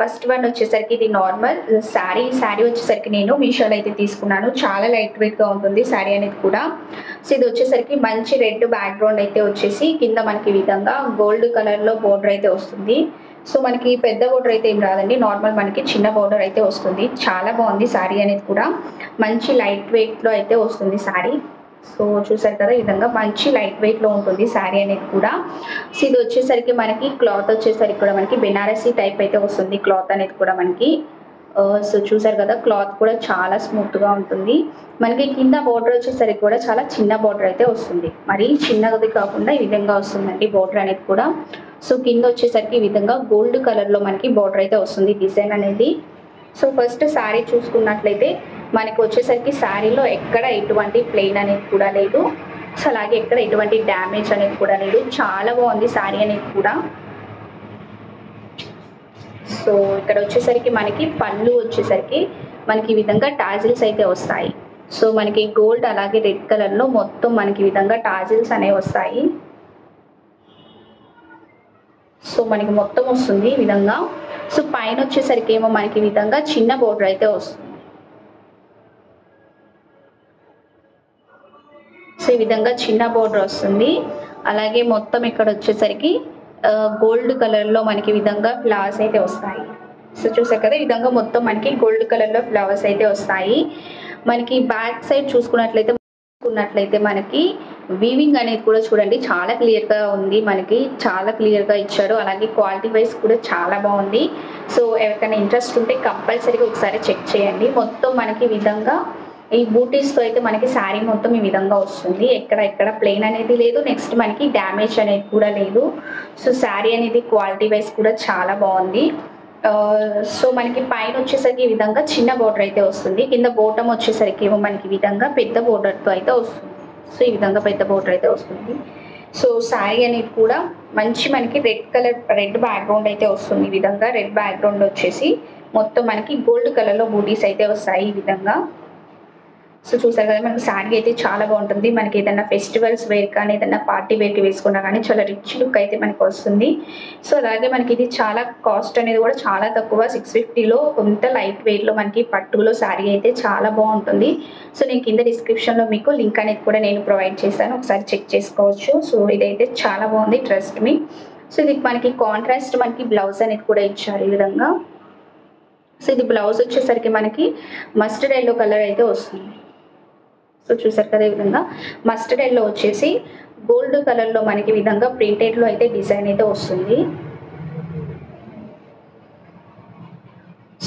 First one వచ్చేసరికి ఇది normal sari వచ్చేసరికి నేను మీషోలో అయితే తీసుకున్నాను. చాలా లైట్ వెయిట్గా ఉంటుంది శారీ అనేది కూడా. సో ఇది వచ్చేసరికి మంచి రెడ్ బ్యాక్గ్రౌండ్ అయితే వచ్చేసి కింద మనకి ఈ విధంగా గోల్డ్ కలర్లో బోర్డర్ అయితే వస్తుంది. సో మనకి పెద్ద బోర్డర్ అయితే ఏం రాదండి, నార్మల్ మనకి చిన్న బోర్డర్ అయితే వస్తుంది. చాలా బాగుంది శారీ అనేది కూడా, మంచి లైట్ వెయిట్లో అయితే వస్తుంది శారీ. సో చూసారు కదా, ఈ విధంగా మంచి లైట్ వెయిట్లో ఉంటుంది శారీ అనేది కూడా. సో ఇది వచ్చేసరికి మనకి క్లాత్ వచ్చేసరికి కూడా మనకి బెనారసీ టైప్ అయితే వస్తుంది క్లాత్ అనేది కూడా మనకి. సో చూసారు కదా, క్లాత్ కూడా చాలా స్మూత్గా ఉంటుంది. మనకి కింద బోర్డర్ వచ్చేసరికి కూడా చాలా చిన్న బోర్డర్ అయితే వస్తుంది, మరీ చిన్నది కాకుండా ఈ విధంగా వస్తుందండి బోర్డర్ అనేది కూడా. సో కింద వచ్చేసరికి ఈ విధంగా గోల్డ్ కలర్లో మనకి బోర్డర్ అయితే వస్తుంది డిజైన్ అనేది. సో ఫస్ట్ శారీ చూసుకున్నట్లయితే మనకి వచ్చేసరికి శారీలో ఎక్కడ ఎటువంటి ప్లెయిన్ అనేది కూడా లేదు. సో అలాగే ఎక్కడ ఎటువంటి డ్యామేజ్ అనేది కూడా లేదు. చాలా బాగుంది శారీ అనేది కూడా. సో ఇక్కడ వచ్చేసరికి మనకి పళ్ళు వచ్చేసరికి మనకి ఈ విధంగా టాజిల్స్ అయితే వస్తాయి. సో మనకి గోల్డ్ అలాగే రెడ్ కలర్లో మొత్తం మనకి ఈ విధంగా టాజిల్స్ అనేవి వస్తాయి. సో మనకి మొత్తం వస్తుంది ఈ విధంగా. సో పైన వచ్చేసరికి ఏమో మనకి ఈ విధంగా చిన్న బోర్డర్ అయితే వస్తుంది. సో ఈ విధంగా చిన్న బోర్డర్ వస్తుంది. అలాగే మొత్తం ఇక్కడ వచ్చేసరికి గోల్డ్ కలర్లో మనకి ఈ విధంగా ఫ్లవర్స్ అయితే వస్తాయి. సో చూసారు కదా, ఈ విధంగా మొత్తం మనకి గోల్డ్ కలర్లో ఫ్లవర్స్ అయితే వస్తాయి. మనకి బ్యాక్ సైడ్ చూసుకున్నట్లయితే మనకి వీవింగ్ అనేది కూడా చూడండి చాలా క్లియర్గా ఉంది, మనకి చాలా క్లియర్గా ఇచ్చారు. అలాగే క్వాలిటీ వైజ్ కూడా చాలా బాగుంది. సో ఎవరికైనా ఇంట్రెస్ట్ ఉంటే కంపల్సరీగా ఒకసారి చెక్ చేయండి. మొత్తం మనకి విధంగా ఈ బూటీస్తో అయితే మనకి శారీ మొత్తం ఈ విధంగా వస్తుంది. ఎక్కడ ప్లెయిన్ అనేది లేదు, నెక్స్ట్ మనకి డ్యామేజ్ అనేది కూడా లేదు. సో శారీ అనేది క్వాలిటీ వైజ్ కూడా చాలా బాగుంది. సో మనకి పైన వచ్చేసరికి ఈ విధంగా చిన్న బోర్డర్ అయితే వస్తుంది. కింద బోటం వచ్చేసరికి ఏమో మనకి ఈ విధంగా పెద్ద బోర్డర్తో అయితే వస్తుంది. సో ఈ విధంగా పెద్ద బోర్డర్ అయితే వస్తుంది. సో శారీ అనేది కూడా మంచి మనకి రెడ్ బ్యాక్గ్రౌండ్ అయితే వస్తుంది. ఈ విధంగా రెడ్ బ్యాక్గ్రౌండ్ వచ్చేసి మొత్తం మనకి గోల్డ్ కలర్లో బూటీస్ అయితే వస్తాయి ఈ విధంగా. సో చూసారు కదా, మనకి శారీ అయితే చాలా బాగుంటుంది. మనకి ఏదైనా ఫెస్టివల్స్ వేర్ కానీ ఏదైనా పార్టీ వేర్కి వేసుకున్నా కానీ చాలా రిచ్ లుక్ అయితే మనకి వస్తుంది. సో అలాగే మనకి ఇది చాలా కాస్ట్ అనేది కూడా చాలా తక్కువ, 650లో కొంత లైట్ వెయిట్లో మనకి పట్టులో శారీ అయితే చాలా బాగుంటుంది. సో నేను కింద డిస్క్రిప్షన్లో మీకు లింక్ అనేది కూడా నేను ప్రొవైడ్ చేస్తాను, ఒకసారి చెక్ చేసుకోవచ్చు. సో ఇదైతే చాలా బాగుంది, ట్రస్ట్ మీ. సో ఇది మనకి కాంట్రాస్ట్ మనకి బ్లౌజ్ అనేది కూడా ఇచ్చారు ఈ విధంగా. సో ఇది బ్లౌజ్ వచ్చేసరికి మనకి మస్టర్డ్ ఎల్లో కలర్ అయితే వస్తుంది. సో చూసారు కదా, ఈ విధంగా మస్టర్డ్ ఎల్లో వచ్చేసి గోల్డ్ కలర్లో మనకి ఈ విధంగా ప్రింటెడ్లో అయితే డిజైన్ అయితే వస్తుంది.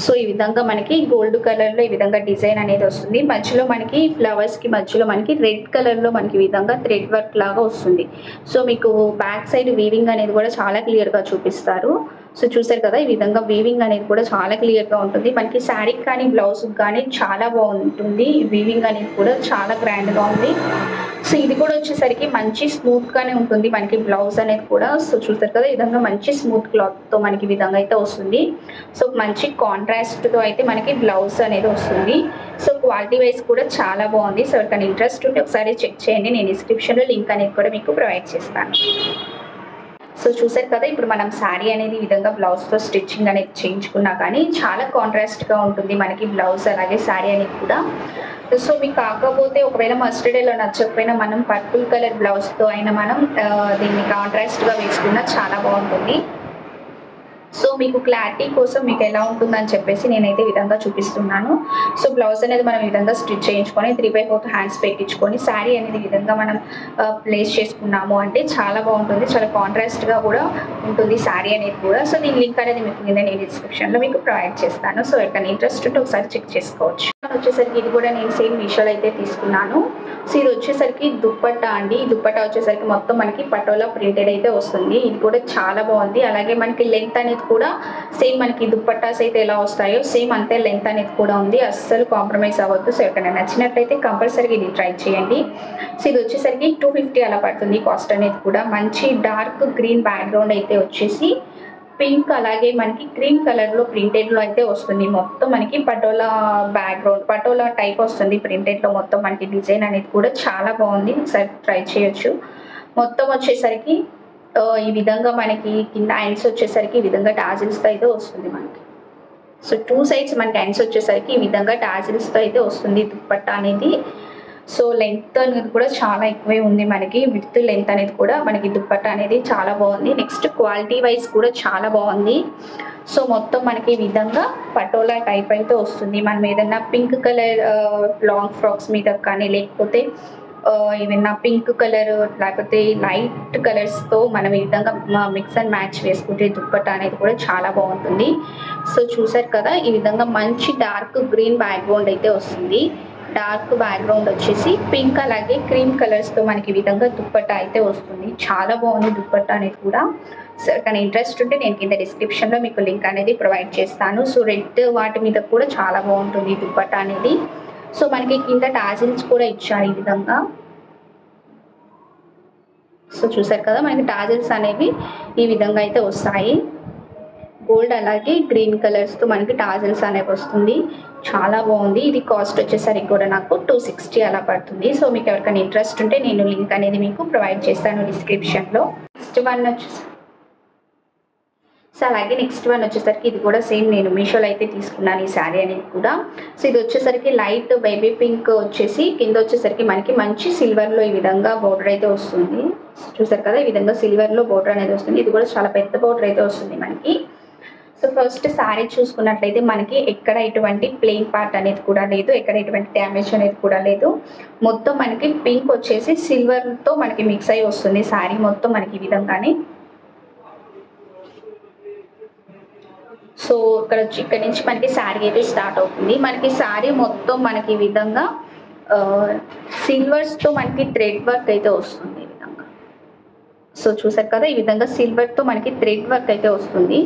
సో ఈ విధంగా మనకి గోల్డ్ కలర్లో ఈ విధంగా డిజైన్ అనేది వస్తుంది. మధ్యలో మనకి ఫ్లవర్స్కి మధ్యలో మనకి రెడ్ కలర్లో మనకి ఈ విధంగా థ్రెడ్ వర్క్ లాగా వస్తుంది. సో మీకు బ్యాక్ సైడ్ వీవింగ్ అనేది కూడా చాలా క్లియర్గా చూపిస్తారు. సో చూసారు కదా, ఈ విధంగా వీవింగ్ అనేది కూడా చాలా క్లియర్గా ఉంటుంది. మనకి శారీకి కానీ బ్లౌజ్కి కానీ చాలా బాగుంటుంది. వీవింగ్ అనేది కూడా చాలా గ్రాండ్గా ఉంది. సో ఇది కూడా వచ్చేసరికి మంచి స్మూత్గానే ఉంటుంది మనకి బ్లౌజ్ అనేది కూడా. సో చూసారు కదా, ఈ విధంగా మంచి స్మూత్ క్లాత్తో మనకి ఈ విధంగా అయితే వస్తుంది. సో మంచి కాంట్రాస్ట్తో అయితే మనకి బ్లౌజ్ అనేది వస్తుంది. సో క్వాలిటీ వైజ్ కూడా చాలా బాగుంది. సో ఎవరికైనా ఇంట్రెస్ట్ ఉంటే ఒకసారి చెక్ చేయండి, నేను డిస్క్రిప్షన్లో లింక్ అనేది కూడా మీకు ప్రొవైడ్ చేస్తాను. సో చూసారు కదా, ఇప్పుడు మనం శారీ అనేది ఈ విధంగా బ్లౌజ్తో స్టిచ్చింగ్ అనేది చేయించుకున్నా కానీ చాలా కాంట్రాస్ట్గా ఉంటుంది మనకి బ్లౌజ్ అలాగే శారీ అనేది కూడా. సో మీకు కాకపోతే ఒకవేళ మస్టర్డ్ ఎల్లో నచ్చకపోయినా మనం పర్పుల్ కలర్ బ్లౌజ్తో అయినా మనం దీన్ని కాంట్రాస్ట్గా వేసుకున్నా చాలా బాగుంటుంది. సో మీకు క్లారిటీ కోసం మీకు ఎలా ఉంటుందని చెప్పేసి నేనైతే ఈ విధంగా చూపిస్తున్నాను. సో బ్లౌజ్ అనేది మనం ఈ విధంగా స్టిచ్ చేయించుకొని 3/4 హ్యాండ్స్ పెట్టించుకొని శారీ అనేది ఈ విధంగా మనం ప్లేస్ చేసుకున్నాము అంటే చాలా బాగుంటుంది, చాలా కాంట్రాస్ట్గా కూడా ఉంటుంది శారీ అనేది కూడా. సో దీని లింక్ అనేది మీకు కింద నేను డిస్క్రిప్షన్లో మీకు ప్రొవైడ్ చేస్తాను. సో ఎక్కడ ఇంట్రెస్ట్ ఉంటే ఒకసారి చెక్ చేసుకోవచ్చు. వచ్చేసరికి ఇది కూడా నేను సేమ్ మీషోలో అయితే తీసుకున్నాను. సో ఇది వచ్చేసరికి దుప్పట్టా అండి. ఈ దుప్పట్టా వచ్చేసరికి మొత్తం మనకి పటోలా ప్రింటెడ్ అయితే వస్తుంది. ఇది కూడా చాలా బాగుంది. అలాగే మనకి లెంత్ అనేది కూడా సేమ్ మనకి దుప్పట్టాస్ అయితే ఎలా వస్తాయో సేమ్ అంతే లెంత్ అనేది కూడా ఉంది. అస్సలు కాంప్రమైజ్ అవ్వద్దు. సో ఎక్కడైనా నచ్చినట్లయితే కంపల్సరీగా ఇది ట్రై చేయండి. సో ఇది వచ్చేసరికి 250 అలా పడుతుంది కాస్ట్ అనేది కూడా. మంచి డార్క్ గ్రీన్ బ్యాక్గ్రౌండ్ అయితే వచ్చేసి పింక్ అలాగే మనకి క్రీమ్ కలర్లో ప్రింటెడ్లో అయితే వస్తుంది. మొత్తం మనకి పటోలా బ్యాక్గ్రౌండ్ పటోలా టైప్ వస్తుంది ప్రింటెడ్లో. మొత్తం మనకి డిజైన్ అనేది కూడా చాలా బాగుంది, ఒకసారి ట్రై చేయొచ్చు. మొత్తం వచ్చేసరికి ఈ విధంగా మనకి కింద హ్యాండ్స్ వచ్చేసరికి ఈ విధంగా టాజిల్స్తో అయితే వస్తుంది మనకి. సో 2 సైడ్స్ మనకి ఎండ్స్ వచ్చేసరికి ఈ విధంగా టాజిల్స్తో అయితే వస్తుంది దుప్పట్టా అనేది. సో లెంత్ అనేది కూడా చాలా ఎక్కువే ఉంది మనకి, విడ్త్ లెంత్ అనేది కూడా మనకి దుప్పట్టా అనేది చాలా బాగుంది. నెక్స్ట్ క్వాలిటీ వైజ్ కూడా చాలా బాగుంది. సో మొత్తం మనకి ఈ విధంగా పటోలా టైప్ అయితే వస్తుంది. మనం ఏదన్నా పింక్ కలర్ లాంగ్ ఫ్రాక్స్ మీద కానీ లేకపోతే ఏమైనా పింక్ కలర్ లేకపోతే లైట్ కలర్స్తో మనం ఈ విధంగా మిక్స్ అండ్ మ్యాచ్ వేసుకుంటే దుప్పట్టా అనేది కూడా చాలా బాగుంటుంది. సో చూసారు కదా, ఈ విధంగా మంచి డార్క్ గ్రీన్ బ్యాక్గ్రౌండ్ అయితే వస్తుంది. డార్క్ బ్యాక్గ్రౌండ్ వచ్చేసి పింక్ అలాగే క్రీమ్ కలర్స్తో మనకి ఈ విధంగా దుప్పట్టా అయితే వస్తుంది. చాలా బాగుంది దుప్పట్టా అనేది కూడా. సో కానీ ఇంట్రెస్ట్ ఉంటే నేను కింద డిస్క్రిప్షన్లో మీకు లింక్ అనేది ప్రొవైడ్ చేస్తాను. సో రెడ్ వాటి మీద కూడా చాలా బాగుంటుంది దుప్పట్టా అనేది. సో మనకి కింద టాజిల్స్ కూడా ఇచ్చారు ఈ విధంగా. సో చూసారు కదా, మనకి టాజిల్స్ అనేవి ఈ విధంగా అయితే వస్తాయి. గోల్డ్ అలాగే గ్రీన్ కలర్స్తో మనకి టాజిల్స్ అనేవి వస్తుంది. చాలా బాగుంది. ఇది కాస్ట్ వచ్చేసరికి కూడా నాకు 260 అలా పడుతుంది. సో మీకు ఎవరికైనా ఇంట్రెస్ట్ ఉంటే నేను లింక్ అనేది మీకు ప్రొవైడ్ చేస్తాను డిస్క్రిప్షన్లో. నెక్స్ట్ వన్ వచ్చేసి సో అలాగే నెక్స్ట్ వన్ వచ్చేసరికి ఇది కూడా సేమ్ నేను మీషోలో అయితే తీసుకున్నాను ఈ శారీ అనేది కూడా. సో ఇది వచ్చేసరికి లైట్ బేబీ పింక్ వచ్చేసి కింద వచ్చేసరికి మనకి మంచి సిల్వర్లో ఈ విధంగా బోర్డర్ అయితే వస్తుంది. చూసారు కదా, ఈ విధంగా సిల్వర్లో బోర్డర్ అనేది వస్తుంది. ఇది కూడా చాలా పెద్ద బోర్డర్ అయితే వస్తుంది మనకి. సో ఫస్ట్ శారీ చూసుకున్నట్లయితే మనకి ఎక్కడ ఎటువంటి ప్లెయిన్ పార్ట్ అనేది కూడా లేదు, ఎక్కడ ఎటువంటి డ్యామేజ్ అనేది కూడా లేదు. మొత్తం మనకి పింక్ వచ్చేసి సిల్వర్తో మనకి మిక్స్ అయ్యి వస్తుంది శారీ మొత్తం మనకి ఈ విధంగానే. సో ఇక్కడ నుంచి మనకి శారీ అయితే స్టార్ట్ అవుతుంది. మనకి శారీ మొత్తం మనకి ఈ విధంగా సిల్వర్స్తో మనకి థ్రెడ్ వర్క్ అయితే వస్తుంది ఈ విధంగా. సో చూసారు కదా, ఈ విధంగా సిల్వర్తో మనకి థ్రెడ్ వర్క్ అయితే వస్తుంది.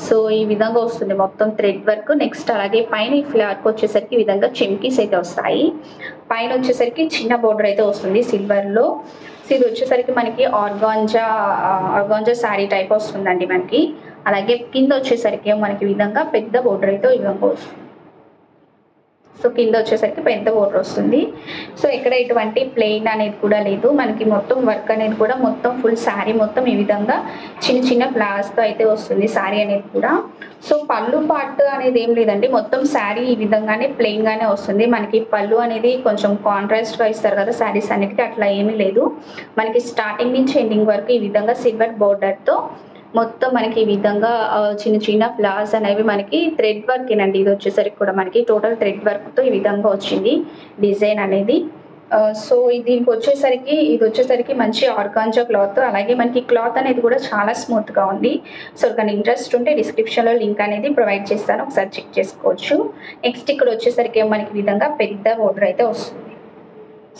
సో ఈ విధంగా వస్తుంది మొత్తం థ్రెడ్ వర్క్. నెక్స్ట్ అలాగే పైన ఈ ఫ్లవర్కి వచ్చేసరికి ఈ విధంగా చెమ్కీస్ అయితే వస్తాయి. పైన వచ్చేసరికి చిన్న బోర్డర్ అయితే వస్తుంది సిల్వర్లో. సో ఇది వచ్చేసరికి మనకి ఆర్గాంజా శారీ టైప్ వస్తుందండి మనకి. అలాగే కింద వచ్చేసరికి మనకి ఈ విధంగా పెద్ద బోర్డర్ అయితే ఈ విధంగా వస్తుంది. సో కింద వచ్చేసరికి పెద్ద బోర్డర్ వస్తుంది. సో ఇక్కడ ఎటువంటి ప్లెయిన్ అనేది కూడా లేదు. మనకి మొత్తం వర్క్ అనేది కూడా మొత్తం ఫుల్ శారీ మొత్తం ఈ విధంగా చిన్న చిన్న ఫ్లవర్స్తో అయితే వస్తుంది శారీ అనేది కూడా. సో పళ్ళు పార్ట్ అనేది ఏం లేదండి, మొత్తం శారీ ఈ విధంగానే ప్లెయిన్గానే వస్తుంది. మనకి పళ్ళు అనేది కొంచెం కాంట్రాస్ట్గా ఇస్తారు కదా శారీస్ అన్నిటికీ, అట్లా ఏమీ లేదు. మనకి స్టార్టింగ్ నుంచి ఎండింగ్ వరకు ఈ విధంగా సిల్వర్ బోర్డర్తో మొత్తం మనకి ఈ విధంగా చిన్న చిన్న ఫ్లవర్స్ అనేవి మనకి థ్రెడ్ వర్క్ ఏనండి. ఇది వచ్చేసరికి కూడా మనకి టోటల్ థ్రెడ్ వర్క్తో ఈ విధంగా వచ్చింది డిజైన్ అనేది. సో దీనికి వచ్చేసరికి ఇది వచ్చేసరికి మంచి ఆర్గాంజా క్లాత్. అలాగే మనకి క్లాత్ అనేది కూడా చాలా స్మూత్గా ఉంది. సో కానీ ఇంట్రెస్ట్ ఉంటే డిస్క్రిప్షన్లో లింక్ అనేది ప్రొవైడ్ చేస్తాను, ఒకసారి చెక్ చేసుకోవచ్చు. నెక్స్ట్ ఇక్కడ వచ్చేసరికి మనకి ఈ విధంగా పెద్ద బోర్డర్ అయితే వస్తుంది.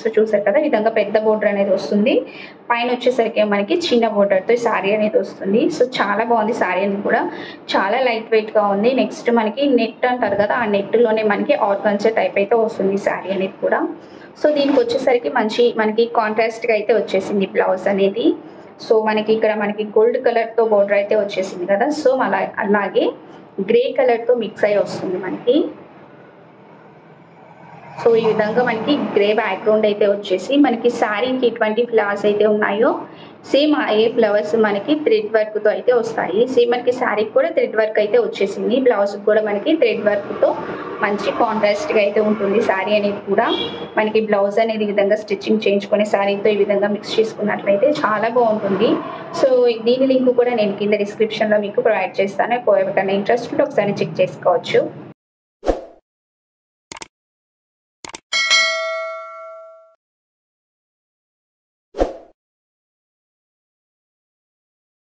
సో చూసారు కదా, ఈ విధంగా పెద్ద బోర్డర్ అనేది వస్తుంది. పైన వచ్చేసరికి మనకి చిన్న బోర్డర్తో శారీ అనేది వస్తుంది. సో చాలా బాగుంది శారీ అనేది కూడా, చాలా లైట్ వెయిట్గా ఉంది. నెక్స్ట్ మనకి నెట్ అంటారు కదా, ఆ నెట్లోనే మనకి ఆర్గాంజా టైప్ అయితే వస్తుంది శారీ అనేది కూడా. సో దీనికి వచ్చేసరికి మనకి కాంట్రాస్ట్గా అయితే వచ్చేసింది బ్లౌజ్ అనేది. సో మనకి ఇక్కడ మనకి గోల్డ్ కలర్తో బోర్డర్ అయితే వచ్చేసింది కదా. సో అలాగే గ్రే కలర్తో మిక్స్ అయ్యి వస్తుంది మనకి. సో ఈ విధంగా మనకి గ్రే బ్యాక్గ్రౌండ్ అయితే వచ్చేసి మనకి శారీకి ఎటువంటి ఫ్లవర్స్ అయితే ఉన్నాయో సేమ్ ఏ ఫ్లవర్స్ మనకి థ్రెడ్ వర్క్తో అయితే వస్తాయి. సేమ్ మనకి శారీకి కూడా థ్రెడ్ వర్క్ అయితే వచ్చేసింది. బ్లౌజ్కి కూడా మనకి థ్రెడ్ వర్క్తో మంచి కాంట్రాస్ట్గా అయితే ఉంటుంది శారీ అనేది కూడా. మనకి బ్లౌజ్ అనేది ఈ విధంగా స్టిచ్చింగ్ చేయించుకునే శారీతో ఈ విధంగా మిక్స్ చేసుకున్నట్లయితే చాలా బాగుంటుంది. సో దీని లింక్ కూడా నేను కింద డిస్క్రిప్షన్లో మీకు ప్రొవైడ్ చేస్తాను. ఎవరికైనా ఇంట్రెస్ట్ ఉంటే ఒకసారి చెక్ చేసుకోవచ్చు.